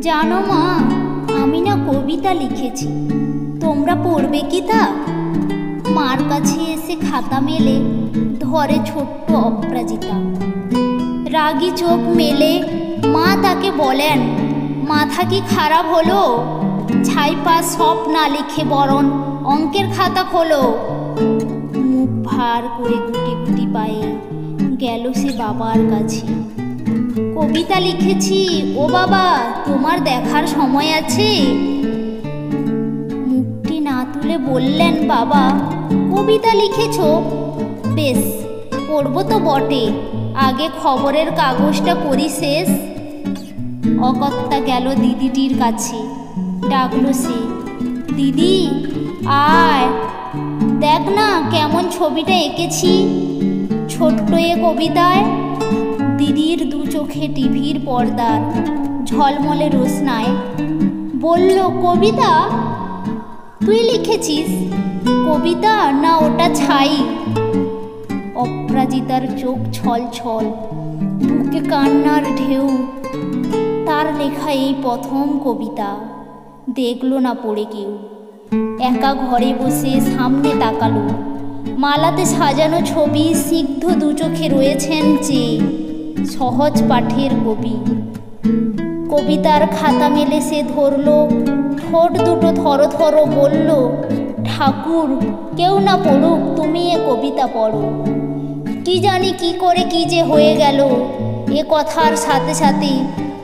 জানো মা, আমি না কবিতা লিখেছি, তোমরা পড়বে কি তা? মার কাছে এসে খাতা মেলে ধরে ছোট্ট অপরাজিতা। রাগী চোখ মেলে মা তাকে বলেন, মাথা কি খারাপ হলো? ছাইপা সব না লিখে বরং অঙ্কের খাতা খোলো। মুখ ভার করে গুটি গুটি পায়ে গেল সে বাবার কাছে। কবিতা লিখেছি ও বাবা, তোমার দেখার সময় আছে? মুখটি না তুলে বললেন বাবা, কবিতা লিখেছ? বেশ, পড়ব তো বটে, আগে খবরের কাগজটা পড়ি শেষ। অগত্যা গেল দিদিটির কাছে, ডাকলো সে, দিদি আয়, দেখ না কেমন ছবিটা এঁকেছি ছোট্ট এ কবিতায়। দিদির দু চোখে টিভির পর্দার ঝলমলে রোশনায় বলল, কবিতা? তুই লিখেছিস কবিতা? না ওটা ছাই। অপরাজিতার চোখ ছল ছল, বুকে কান্নার ঢেউ। তার লেখা এই প্রথম কবিতা দেখলো না পড়ে কেউ। একা ঘরে বসে সামনে তাকালো, মালাতে সাজানো ছবি সিগ্ধ দু চোখে রয়েছেন যে সহজ পাঠের কবি। কবিতার খাতা মেলে সে ধরলো, ঠোঁট দুটো থরো থরো বলল, ঠাকুর কেউ না পড়ুক, তুমি এ কবিতা পড়ো। কি জানি কি করে কি যে হয়ে গেল, এ কথার সাথে সাথে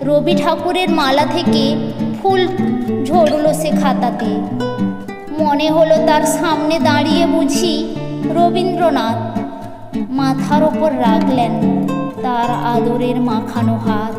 রবি ঠাকুরের মালা থেকে ফুল ঝরলো সে খাতাতে। মনে হলো তার সামনে দাঁড়িয়ে বুঝি রবীন্দ্রনাথ। মাথার ওপর রাখলেন তার আদরের মাখানো হাত।